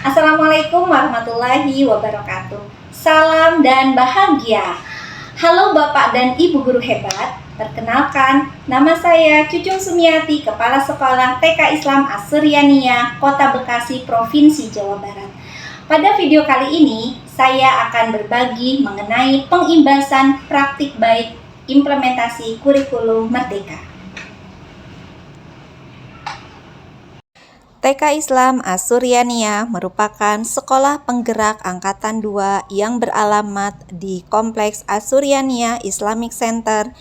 Assalamualaikum warahmatullahi wabarakatuh. Salam dan bahagia. Halo Bapak dan Ibu guru hebat. Perkenalkan, nama saya Cucung Sumiati, Kepala Sekolah TK Islam As-Suryania, Kota Bekasi, Provinsi Jawa Barat. Pada video kali ini, saya akan berbagi mengenai pengimbasan praktik baik implementasi kurikulum Merdeka. TK Islam As-Suryania merupakan sekolah penggerak Angkatan 2 yang beralamat di Kompleks As-Suryania Islamic Center,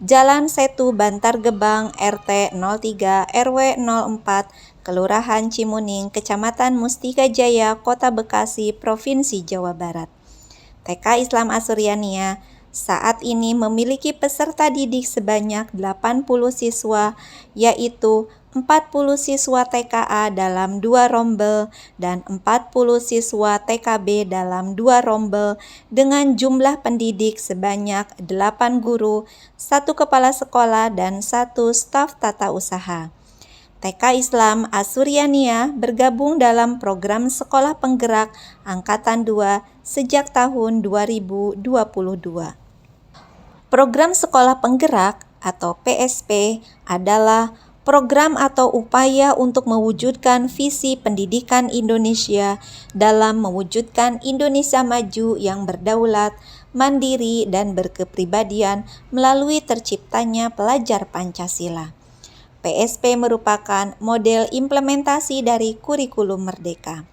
Jalan Setu Bantar Gebang, RT 03 RW 04, Kelurahan Cimuning, Kecamatan Mustika Jaya, Kota Bekasi, Provinsi Jawa Barat. TK Islam As-Suryania saat ini memiliki peserta didik sebanyak 80 siswa, yaitu 40 siswa TKA dalam 2 rombel dan 40 siswa TKB dalam 2 rombel dengan jumlah pendidik sebanyak 8 guru, 1 kepala sekolah dan 1 staf tata usaha. TK Islam As-Suryania bergabung dalam program Sekolah Penggerak Angkatan 2 sejak tahun 2022. Program Sekolah Penggerak atau PSP adalah program atau upaya untuk mewujudkan visi pendidikan Indonesia dalam mewujudkan Indonesia maju yang berdaulat, mandiri, dan berkepribadian melalui terciptanya pelajar Pancasila. PSP merupakan model implementasi dari kurikulum Merdeka.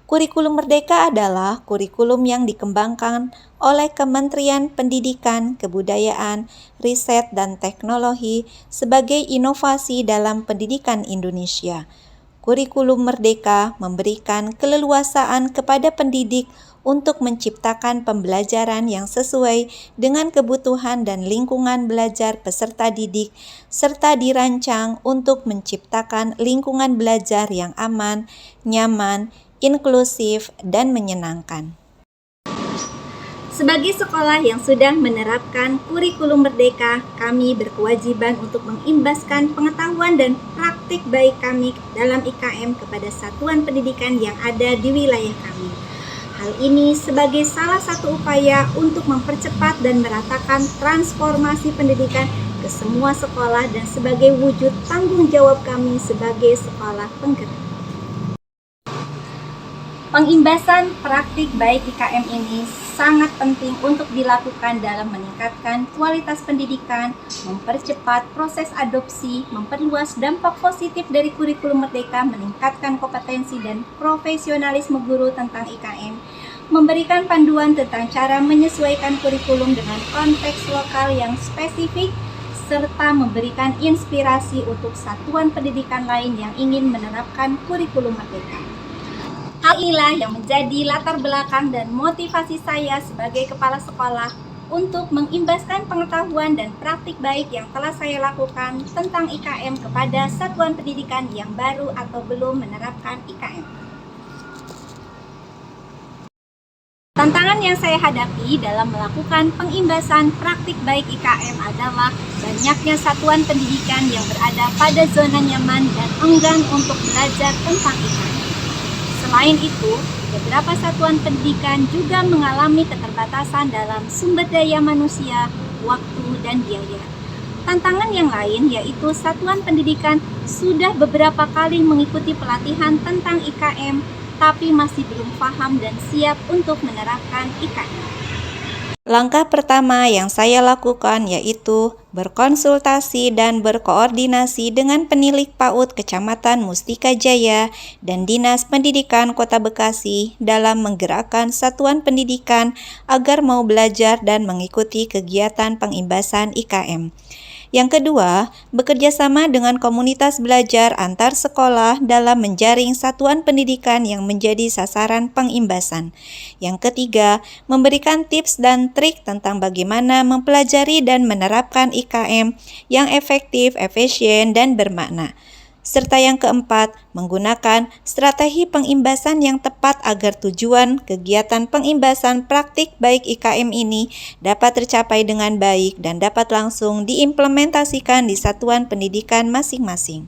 Kurikulum Merdeka adalah kurikulum yang dikembangkan oleh Kementerian Pendidikan, Kebudayaan, Riset, dan Teknologi sebagai inovasi dalam pendidikan Indonesia. Kurikulum Merdeka memberikan keleluasaan kepada pendidik untuk menciptakan pembelajaran yang sesuai dengan kebutuhan dan lingkungan belajar peserta didik, serta dirancang untuk menciptakan lingkungan belajar yang aman, nyaman, inklusif, dan menyenangkan. Sebagai sekolah yang sudah menerapkan kurikulum Merdeka, kami berkewajiban untuk mengimbaskan pengetahuan dan praktik baik kami dalam IKM kepada satuan pendidikan yang ada di wilayah kami. Hal ini sebagai salah satu upaya untuk mempercepat dan meratakan transformasi pendidikan ke semua sekolah dan sebagai wujud tanggung jawab kami sebagai sekolah penggerak. Pengimbasan praktik baik IKM ini sangat penting untuk dilakukan dalam meningkatkan kualitas pendidikan, mempercepat proses adopsi, memperluas dampak positif dari kurikulum Merdeka, meningkatkan kompetensi dan profesionalisme guru tentang IKM, memberikan panduan tentang cara menyesuaikan kurikulum dengan konteks lokal yang spesifik, serta memberikan inspirasi untuk satuan pendidikan lain yang ingin menerapkan kurikulum Merdeka. Hal inilah yang menjadi latar belakang dan motivasi saya sebagai kepala sekolah untuk mengimbaskan pengetahuan dan praktik baik yang telah saya lakukan tentang IKM kepada satuan pendidikan yang baru atau belum menerapkan IKM. Tantangan yang saya hadapi dalam melakukan pengimbasan praktik baik IKM adalah banyaknya satuan pendidikan yang berada pada zona nyaman dan enggan untuk belajar tentang IKM. Selain itu, beberapa satuan pendidikan juga mengalami keterbatasan dalam sumber daya manusia, waktu, dan biaya. Tantangan yang lain yaitu satuan pendidikan sudah beberapa kali mengikuti pelatihan tentang IKM, tapi masih belum paham dan siap untuk menerapkan IKM. Langkah pertama yang saya lakukan yaitu berkonsultasi dan berkoordinasi dengan penilik PAUD Kecamatan Mustika Jaya dan Dinas Pendidikan Kota Bekasi dalam menggerakkan satuan pendidikan agar mau belajar dan mengikuti kegiatan pengimbasan IKM. Yang kedua, bekerja sama dengan komunitas belajar antar sekolah dalam menjaring satuan pendidikan yang menjadi sasaran pengimbasan. Yang ketiga, memberikan tips dan trik tentang bagaimana mempelajari dan menerapkan IKM yang efektif, efisien, dan bermakna. Serta yang keempat, menggunakan strategi pengimbasan yang tepat agar tujuan kegiatan pengimbasan praktik baik IKM ini dapat tercapai dengan baik dan dapat langsung diimplementasikan di satuan pendidikan masing-masing.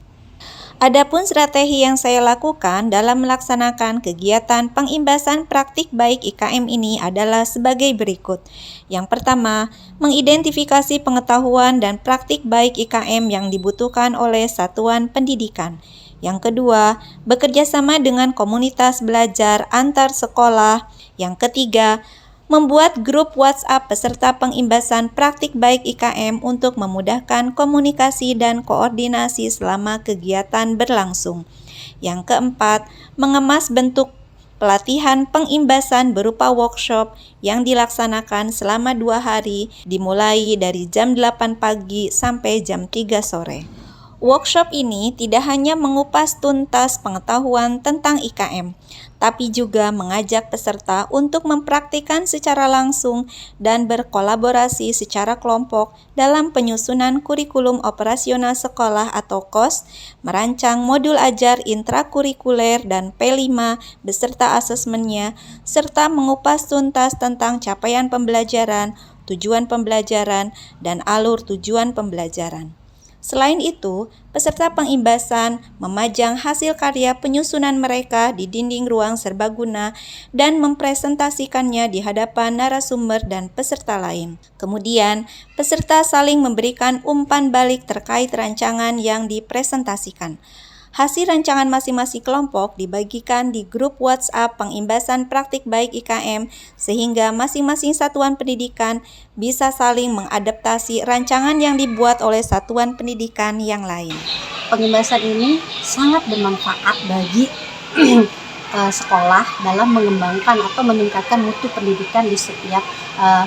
Adapun strategi yang saya lakukan dalam melaksanakan kegiatan pengimbasan praktik baik IKM ini adalah sebagai berikut. Yang pertama, mengidentifikasi pengetahuan dan praktik baik IKM yang dibutuhkan oleh satuan pendidikan. Yang kedua, bekerja sama dengan komunitas belajar antar sekolah. Yang ketiga, membuat grup WhatsApp peserta pengimbasan praktik baik IKM untuk memudahkan komunikasi dan koordinasi selama kegiatan berlangsung. Yang keempat, mengemas bentuk pelatihan pengimbasan berupa workshop yang dilaksanakan selama 2 hari dimulai dari jam 8 pagi sampai jam 3 sore. Workshop ini tidak hanya mengupas tuntas pengetahuan tentang IKM, tapi juga mengajak peserta untuk mempraktikkan secara langsung dan berkolaborasi secara kelompok dalam penyusunan kurikulum operasional sekolah atau KOS, merancang modul ajar intrakurikuler dan P5 beserta asesmennya, serta mengupas tuntas tentang capaian pembelajaran, tujuan pembelajaran, dan alur tujuan pembelajaran. Selain itu, peserta pengimbasan memajang hasil karya penyusunan mereka di dinding ruang serbaguna dan mempresentasikannya di hadapan narasumber dan peserta lain. Kemudian, peserta saling memberikan umpan balik terkait rancangan yang dipresentasikan. Hasil rancangan masing-masing kelompok dibagikan di grup WhatsApp pengimbasan praktik baik IKM sehingga masing-masing satuan pendidikan bisa saling mengadaptasi rancangan yang dibuat oleh satuan pendidikan yang lain. Pengimbasan ini sangat bermanfaat bagi sekolah dalam mengembangkan atau meningkatkan mutu pendidikan di setiap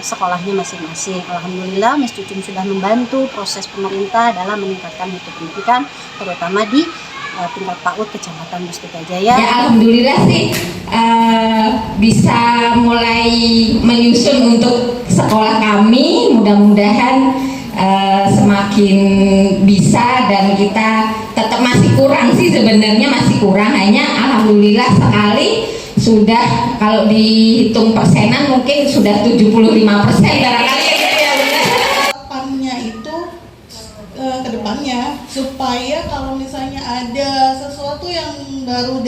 sekolahnya masing-masing. Alhamdulillah, Mas Cucum sudah membantu proses pemerintah dalam meningkatkan mutu pendidikan, terutama di tingkat PAUD Kecamatan Mustika Jaya. Ya, alhamdulillah sih bisa mulai menyusun untuk sekolah kami. Mudah-mudahan semakin bisa, dan kita tetap masih kurang sih, sebenarnya masih kurang, hanya alhamdulillah sekali sudah, kalau dihitung persenan mungkin sudah 75% barangkali. Harapannya itu kedepannya supaya kalau misalnya ada sesuatu yang baru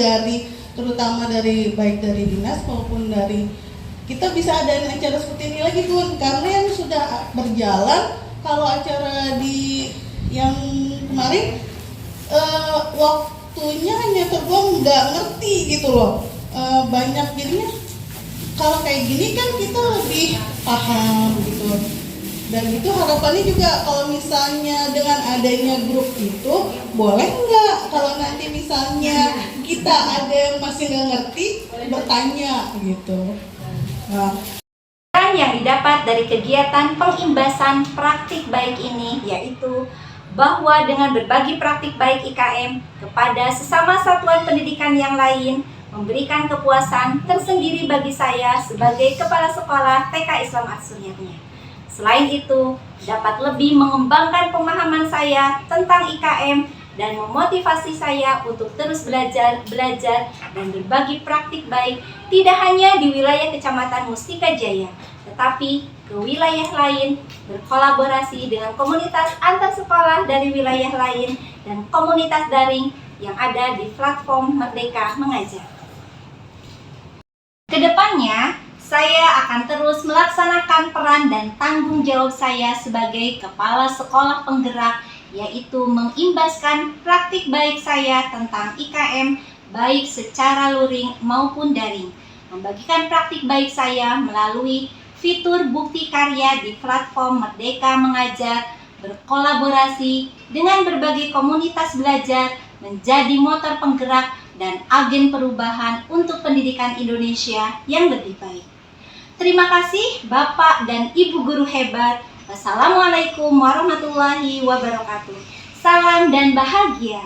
terutama baik dari dinas maupun dari kita, bisa ada acara seperti ini lagi Bun, karena yang sudah berjalan, kalau acara yang kemarin waktunya hanya terbuang, nggak ngerti gitu loh, banyak jadinya kalau kayak gini kan kita lebih paham gitu. Dan itu harapannya juga kalau misalnya dengan adanya grup itu, boleh nggak kalau nanti misalnya kita ada yang masih nggak ngerti, bertanya gitu. Nah, yang didapat dari kegiatan pengimbasan praktik baik ini yaitu bahwa dengan berbagi praktik baik IKM kepada sesama satuan pendidikan yang lain memberikan kepuasan tersendiri bagi saya sebagai kepala sekolah TK Islam As-Suryatnya. Selain itu, dapat lebih mengembangkan pemahaman saya tentang IKM dan memotivasi saya untuk terus belajar dan berbagi praktik baik tidak hanya di wilayah Kecamatan Mustika Jaya, tetapi ke wilayah lain, berkolaborasi dengan komunitas antar sekolah dari wilayah lain dan komunitas daring yang ada di platform Merdeka Mengajar. Kedepannya, saya akan terus melaksanakan peran dan tanggung jawab saya sebagai kepala sekolah penggerak, yaitu mengimbaskan praktik baik saya tentang IKM, baik secara luring maupun daring. Membagikan praktik baik saya melalui fitur bukti karya di platform Merdeka Mengajar, berkolaborasi dengan berbagai komunitas belajar, menjadi motor penggerak dan agen perubahan untuk pendidikan Indonesia yang lebih baik. Terima kasih Bapak dan Ibu guru hebat. Wassalamualaikum warahmatullahi wabarakatuh. Salam dan bahagia.